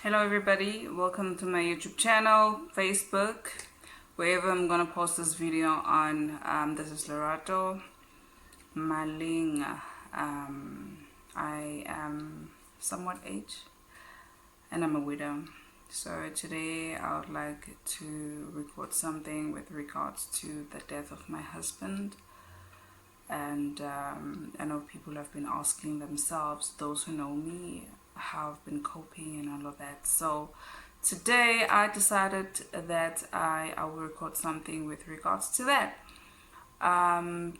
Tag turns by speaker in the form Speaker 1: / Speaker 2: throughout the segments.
Speaker 1: Hello everybody, welcome to my YouTube channel, Facebook, wherever I'm gonna post this video on. This is Lorato Maling. I am somewhat aged and I'm a widow. So today I would like to record something with regards to the death of my husband. And I know people have been asking themselves, those who know me, how I've been coping and all of that. So today I decided that I will record something with regards to that.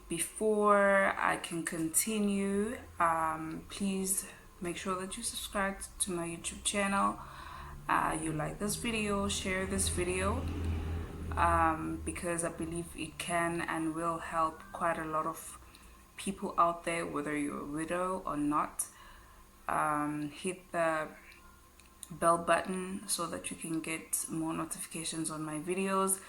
Speaker 1: Before I can continue, please make sure that you subscribe to my YouTube channel. You like this video, share this video, because I believe it can and will help quite a lot of people out there, whether you're a widow or not. Hit the bell button so that you can get more notifications on my videos.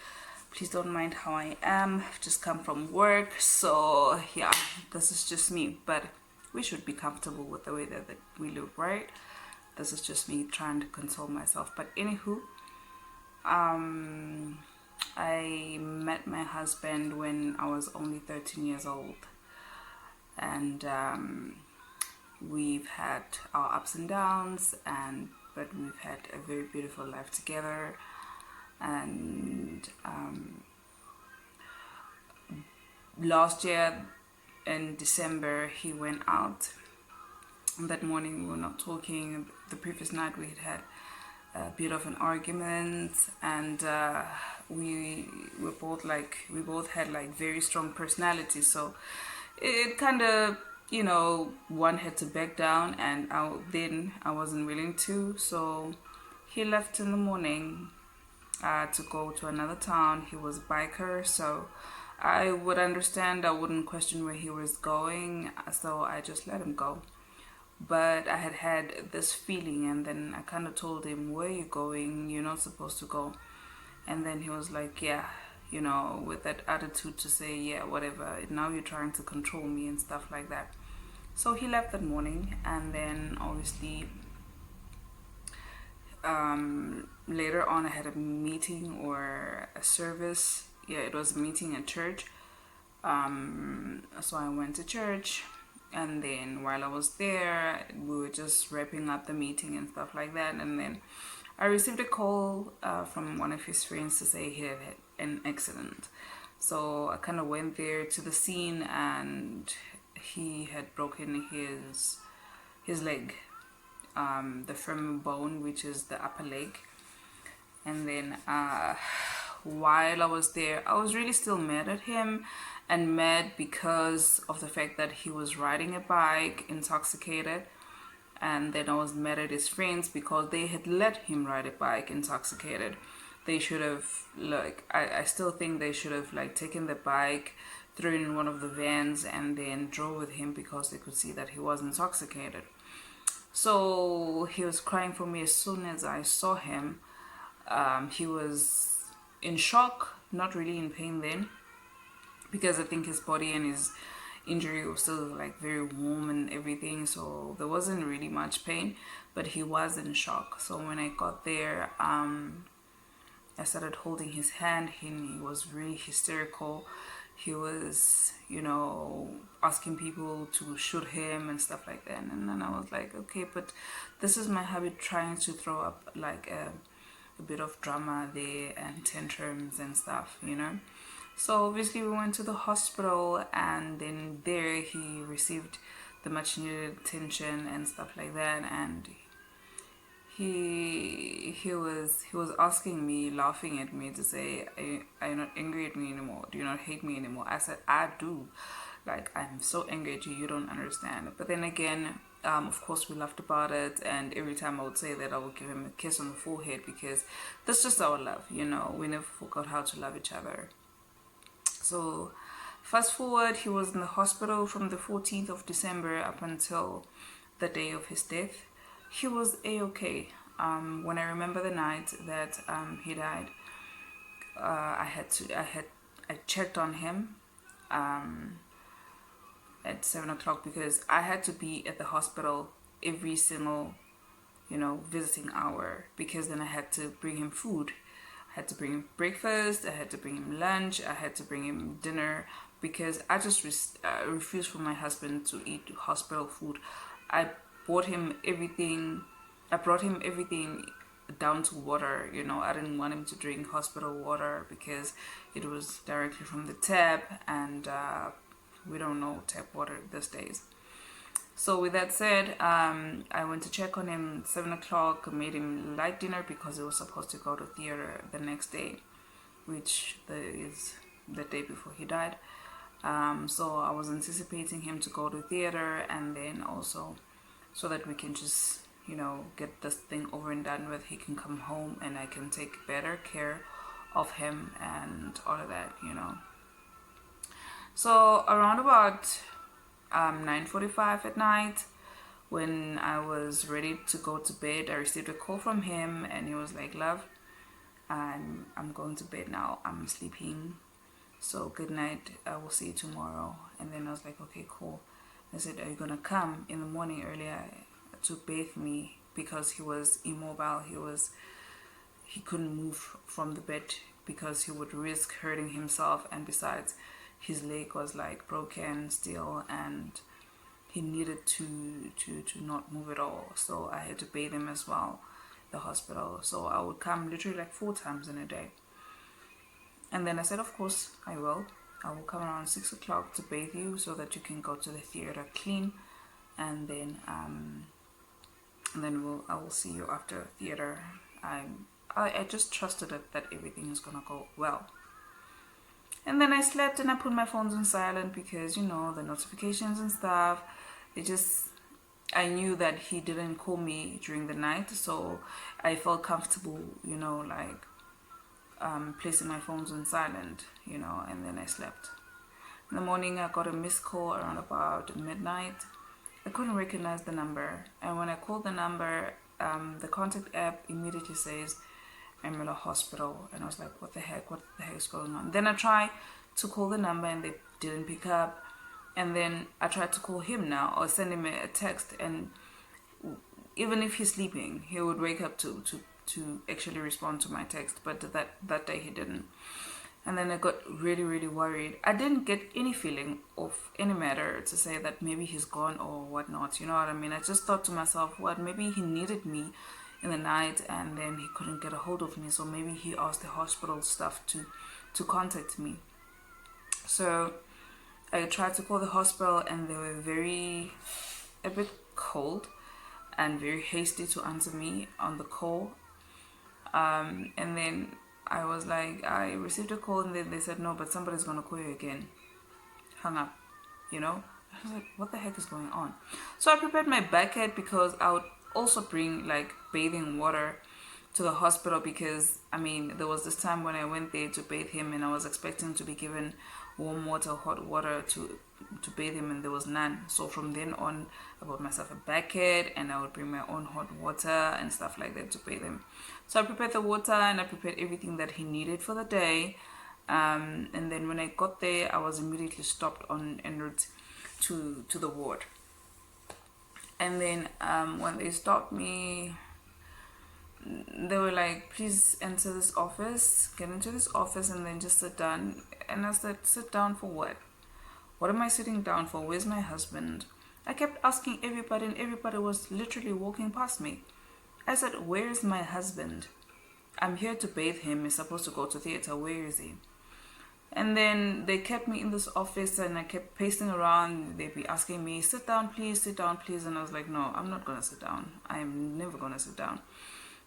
Speaker 1: Please don't mind how I am. I've just come from work, so yeah, this is just me, but we should be comfortable with the way that we look, right? This is just me trying to console myself. But anywho, I met my husband when I was only 13 years old, and we've had our ups and downs, but we've had a very beautiful life together. And last year in December he went out, and that morning we were not talking. The previous night we had a bit of an argument, and we both had like very strong personalities, so it kind of, one had to back down, and I wasn't willing to. So he left in the morning to go to another town. He was a biker, so I would understand. I wouldn't question where he was going, so I just let him go. But I had this feeling, and then I kind of told him, "Where are you going? You're not supposed to go." And then he was like, "Yeah," with that attitude to say, "Yeah, whatever, now you're trying to control me," and stuff like that. So he left that morning, and then obviously later on I had a meeting or a service. Yeah, it was a meeting at church. So I went to church, and then while I was there, we were just wrapping up the meeting and stuff like that, and then I received a call from one of his friends to say he had an accident. So I kind of went there to the scene, and he had broken his leg, the femur bone, which is the upper leg. And then while I was there, I was really still mad at him, and mad because of the fact that he was riding a bike intoxicated. And then I was mad at his friends because they had let him ride a bike intoxicated. They should have, I still think they should have taken the bike, threw it in one of the vans, and then drove with him, because they could see that he was intoxicated. So he was crying for me as soon as I saw him. He was in shock, not really in pain then, because I think his body and his injury was still very warm and everything, so there wasn't really much pain, but he was in shock. So when I got there, I started holding his hand. He was really hysterical. He was asking people to shoot him and stuff like that. And then I was like, okay, but this is my habit, trying to throw up a bit of drama there and tantrums and stuff. So obviously we went to the hospital, and then there he received the much needed attention and stuff like that. And he was asking me, laughing at me, to say, are you not angry at me anymore? Do you not hate me anymore? I said, I do. I'm so angry at you, you don't understand. But then again, of course we laughed about it, and every time I would say that, I would give him a kiss on the forehead, because that's just our love. We never forgot how to love each other. So fast forward, he was in the hospital from the 14th of December up until the day of his death. He was a-okay. When I remember the night that he died, I checked on him at 7 o'clock, because I had to be at the hospital every single visiting hour, because then I had to bring him food. I had to bring him breakfast, I had to bring him lunch, I had to bring him dinner, because I just refused for my husband to eat hospital food. I bought him everything, I brought him everything down to water. I didn't want him to drink hospital water because it was directly from the tap, and we don't know tap water these days. So with that said, I went to check on him 7 o'clock, made him light dinner because he was supposed to go to theater the next day, which is the day before he died. So I was anticipating him to go to theater, and then also so that we can just, get this thing over and done with. He can come home and I can take better care of him and all of that. So around about 9:45 at night, when I was ready to go to bed, I received a call from him, and he was like, "Love, I'm going to bed now. I'm sleeping. So good night. I will see you tomorrow." And then I was like, "Okay, cool." I said, "Are you gonna come in the morning earlier to bathe me?" Because he was immobile. He couldn't move from the bed because he would risk hurting himself, and besides, his leg was like broken still, and he needed to not move at all. So I had to bathe him as well, the hospital. So I would come literally like 4 times in a day. And then I said, of course I will. I will come around 6 o'clock to bathe you so that you can go to the theater clean, and then I will see you after theater. I just trusted it that everything is gonna go well. And then I slept and I put my phones on silent because, the notifications and stuff, I knew that he didn't call me during the night, so I felt comfortable, placing my phones on silent, and then I slept. In the morning, I got a missed call around about midnight. I couldn't recognize the number, and when I called the number, the contact app immediately says Ermelo Hospital, and I was like, what the heck is going on? Then I tried to call the number and they didn't pick up, and then I tried to call him now or send him a text, and even if he's sleeping, he would wake up to actually respond to my text, but that day he didn't. And then I got really, really worried. I didn't get any feeling of any matter to say that maybe he's gone or whatnot, you know what I mean? I just thought to myself, what, maybe he needed me in the night and then he couldn't get a hold of me, so maybe he asked the hospital staff to contact me. So I tried to call the hospital, and they were a bit cold and very hasty to answer me on the call. And then I was like, I received a call, and then they said, no, but somebody's gonna call you again. Hung up, I was like, what the heck is going on? So I prepared my bucket because I would also bring like bathing water to the hospital, because there was this time when I went there to bathe him and I was expecting to be given warm water, hot water to bathe him, and there was none. So from then on, I bought myself a bucket and I would bring my own hot water and stuff like that to bathe him. So I prepared the water and I prepared everything that he needed for the day. And then when I got there, I was immediately stopped en route to the ward. And then when they stopped me, they were like, please enter this office, get into this office, and then just sit down. And I said, sit down for what? What am I sitting down for? Where's my husband? I kept asking everybody, and everybody was literally walking past me. I said, where is my husband? I'm here to bathe him. He's supposed to go to theater. Where is he? And then they kept me in this office, and I kept pacing around. They'd be asking me, sit down, please, sit down, please. And I was like, no, I'm not going to sit down. I am never going to sit down,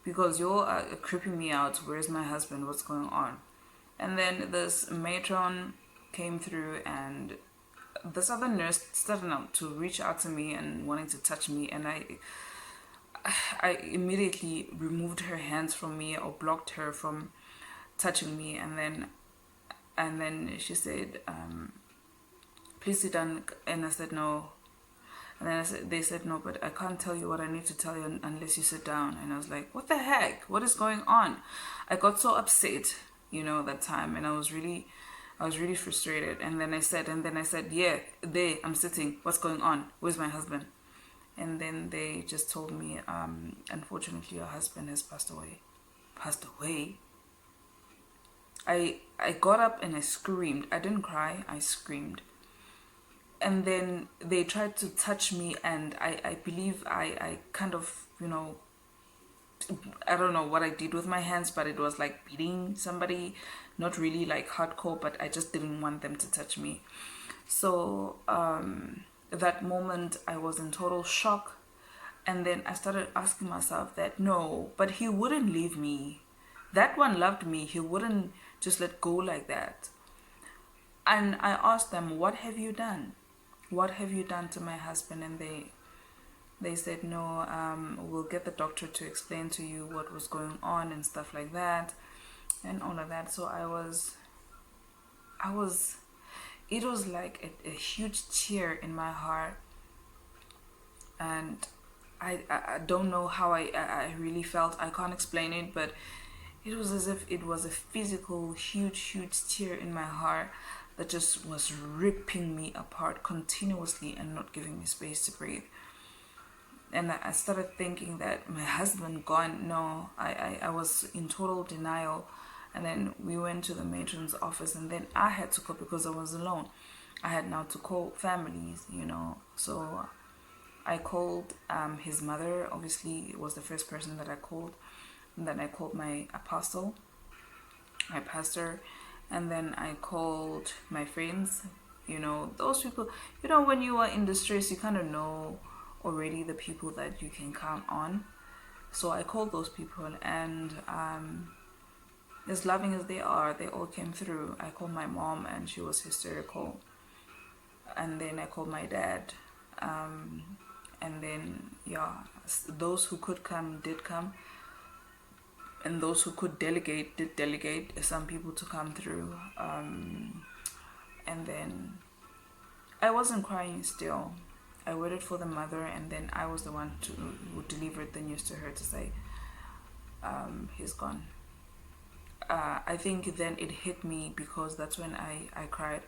Speaker 1: because you are creeping me out. Where's my husband? What's going on? And then this matron came through, and this other nurse started out to reach out to me and wanting to touch me, and I immediately removed her hands from me or blocked her from touching me. And then she said, please sit down. And I said, no. And then they said, no, but I can't tell you what I need to tell you unless you sit down. And I was like, what the heck? What is going on? I got so upset, that time. And I was really frustrated. And then I said, yeah, there, I'm sitting. What's going on? Where's my husband? And then they just told me, unfortunately, your husband has passed away. Passed away? I got up and I screamed. I didn't cry, I screamed. And then they tried to touch me, and I believe I kind of, I don't know what I did with my hands, but it was like beating somebody, not really like hardcore, but I just didn't want them to touch me. So that moment I was in total shock. And then I started asking myself that no, but he wouldn't leave me. That one loved me. He wouldn't just let go like that. And I asked them, what have you done? What have you done to my husband? And they said, no, we'll get the doctor to explain to you what was going on and stuff like that and all of that. So it was like a huge tear in my heart. And I don't know how I really felt. I can't explain it, but it was as if it was a physical, huge tear in my heart that just was ripping me apart continuously and not giving me space to breathe. And I started thinking that my husband gone. No, I was in total denial. And then we went to the matron's office, and then I had to call because I was alone. I had now to call families, So I called his mother. Obviously, it was the first person that I called. And then I called my apostle, my pastor, and then I called my friends. Those people. When you are in distress, you kind of know already the people that you can count on. So I called those people, and as loving as they are, they all came through. I called my mom, and she was hysterical. And then I called my dad. And then, those who could come did come. And those who could delegate did delegate some people to come through. And then I wasn't crying still. I waited for the mother, and then I was the one who delivered the news to her to say, he's gone. I think then it hit me because that's when I cried.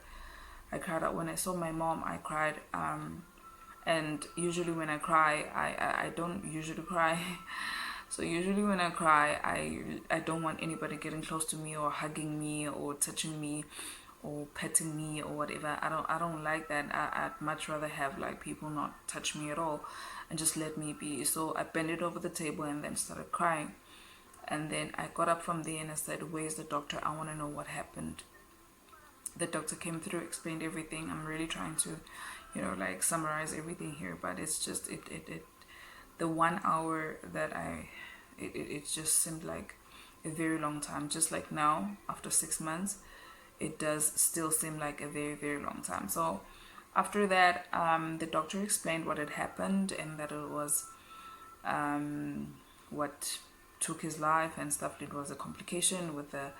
Speaker 1: I cried out when I saw my mom. I cried. And usually when I cry, I don't usually cry. So usually when I cry, I don't want anybody getting close to me or hugging me or touching me or petting me or whatever. I don't like that. I'd much rather have like people not touch me at all and just let me be. So I bended over the table and then started crying. And then I got up from there and I said, where's the doctor? I want to know what happened. The doctor came through, explained everything. I'm really trying to, like summarize everything here, but it's just the 1 hour that it just seemed like a very long time. Just like now, after 6 months, it does still seem like a very, very long time. So after that, the doctor explained what had happened and that it was what took his life and stuff. It was a complication with the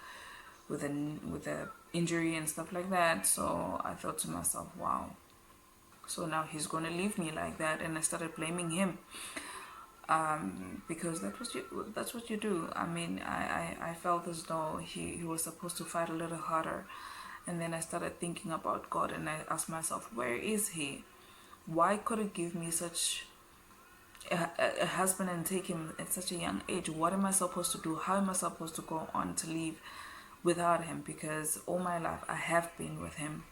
Speaker 1: injury and stuff like that. So I thought to myself, wow, so now he's gonna leave me like that. And I started blaming him, because that's what you do. I mean, I felt as though he was supposed to fight a little harder. And then I started thinking about God, and I asked myself, where is he? Why could he give me such a husband and take him at such a young age? What am I supposed to do? How am I supposed to go on to live without him? Because all my life I have been with him.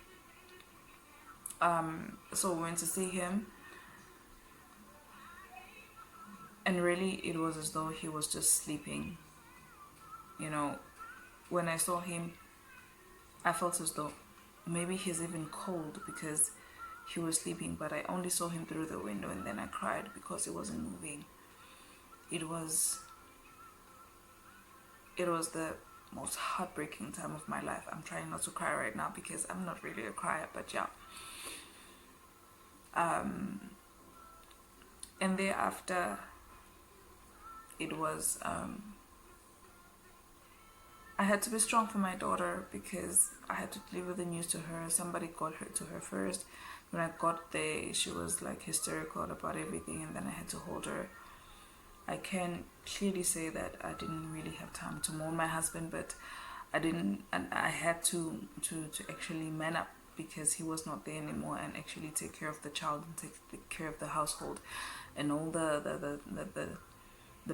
Speaker 1: So we went to see him, and really it was as though he was just sleeping. When I saw him, I felt as though maybe he's even cold because he was sleeping, but I only saw him through the window, and then I cried because he wasn't moving. It was the most heartbreaking time of my life. I'm trying not to cry right now because I'm not really a crier, but yeah. And thereafter, it was I had to be strong for my daughter because I had to deliver the news to her. Somebody got her to her first. When I got there, she was like hysterical about everything, and then I had to hold her. I can clearly say that I didn't really have time to mourn my husband, but I didn't, and I had to actually man up because he was not there anymore, and actually take care of the child and take care of the household and all the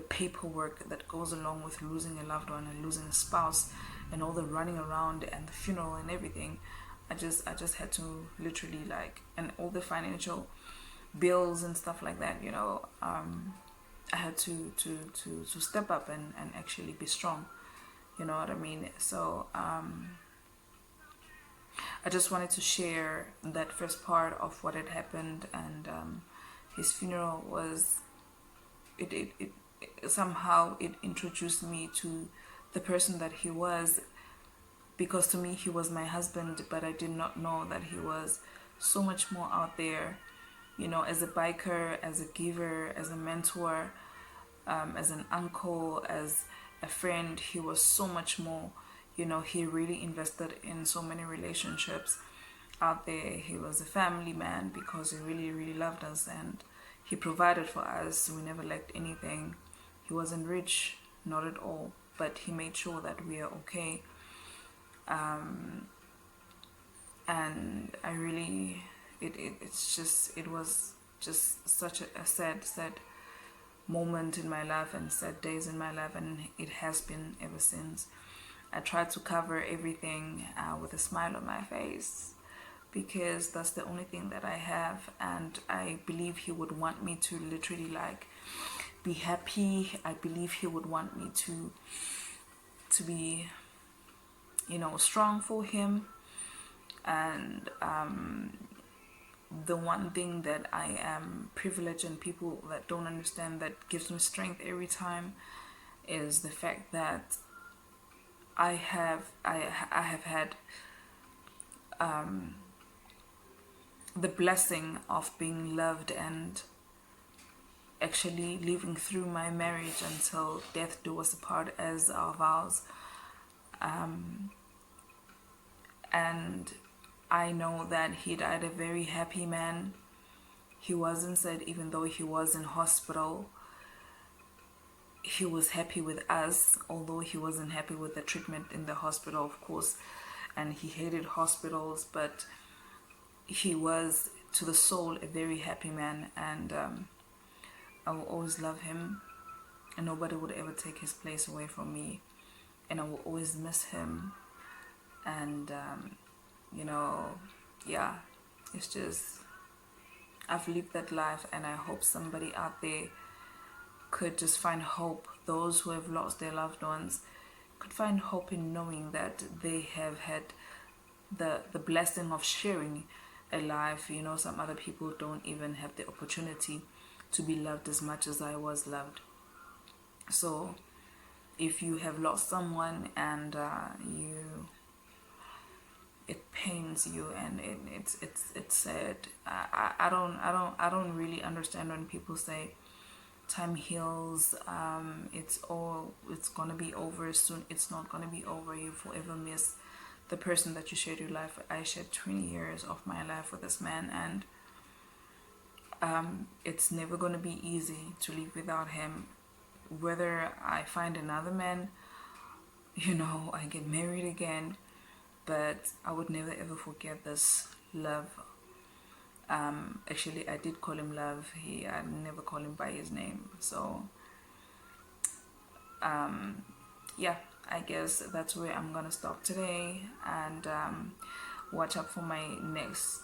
Speaker 1: paperwork that goes along with losing a loved one and losing a spouse, and all the running around and the funeral and everything. I just had to literally, like, and all the financial bills and stuff like that, I had to step up and actually be strong, you know what I mean? So I just wanted to share that first part of what had happened. And his funeral was, it somehow it introduced me to the person that he was, because to me he was my husband, but I did not know that he was so much more out there, as a biker, as a giver, as a mentor, as an uncle, as a friend. He was so much more. He really invested in so many relationships out there. He was a family man because he really, really loved us, and he provided for us. We never lacked anything. He wasn't rich, not at all, but he made sure that we are okay. And I really, it was just such a sad moment in my life and sad days in my life, and it has been ever since. I tried to cover everything with a smile on my face, because that's the only thing that I have, and I believe he would want me to literally, like, be happy. I believe he would want me to be, strong for him. And the one thing that I am privileged, and people that don't understand, that gives me strength every time, is the fact that I have had the blessing of being loved, and actually living through my marriage until death do us apart, as our vows. And I know that he died a very happy man. He wasn't sad, even though he was in hospital. He was happy with us, although he wasn't happy with the treatment in the hospital, of course, and he hated hospitals, but he was, to the soul, a very happy man. And I will always love him, and nobody would ever take his place away from me, and I will always miss him. And yeah, it's just, I've lived that life, and I hope somebody out there could just find hope. Those who have lost their loved ones could find hope in knowing that they have had the blessing of sharing a life. Some other people don't even have the opportunity to be loved as much as I was loved. So if you have lost someone, and it pains you, and it's sad. I don't really understand when people say time heals. It's gonna be over soon. It's not gonna be over. You forever miss the person that you shared your life with. I shared 20 years of my life with this man, and it's never gonna be easy to live without him. Whether I find another man, I get married again, but I would never ever forget this love. Actually, I did call him Love. I never call him by his name. So yeah, I guess that's where I'm gonna stop today, and watch out for my next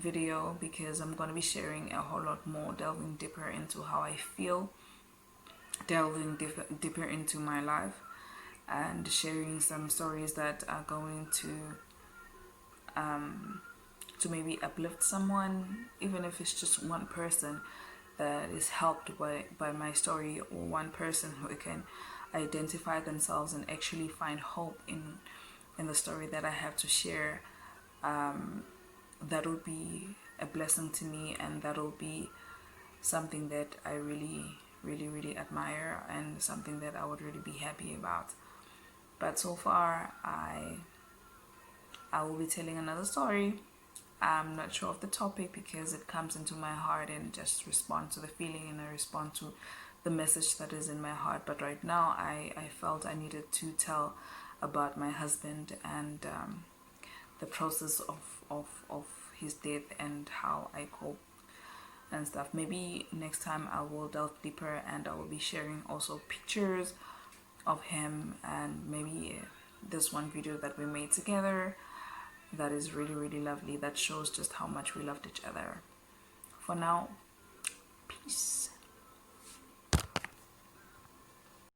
Speaker 1: video, because I'm gonna be sharing a whole lot more, delving deeper into how I feel, delving deeper into my life, and sharing some stories that are going to maybe uplift someone, even if it's just one person that is helped by my story, or one person who can identify themselves and actually find hope in the story that I have to share. That will be a blessing to me, and that will be something that I really, really, really admire, and something that I would really be happy about. But so far, I will be telling another story. I'm not sure of the topic, because it comes into my heart and just respond to the feeling, and I respond to the message that is in my heart. But right now, I felt I needed to tell about my husband, and the process of his death and how I cope and stuff. Maybe next time I will delve deeper and I will be sharing also pictures of him, and maybe this one video that we made together that is really, really lovely, that shows just how much we loved each other. For now, peace.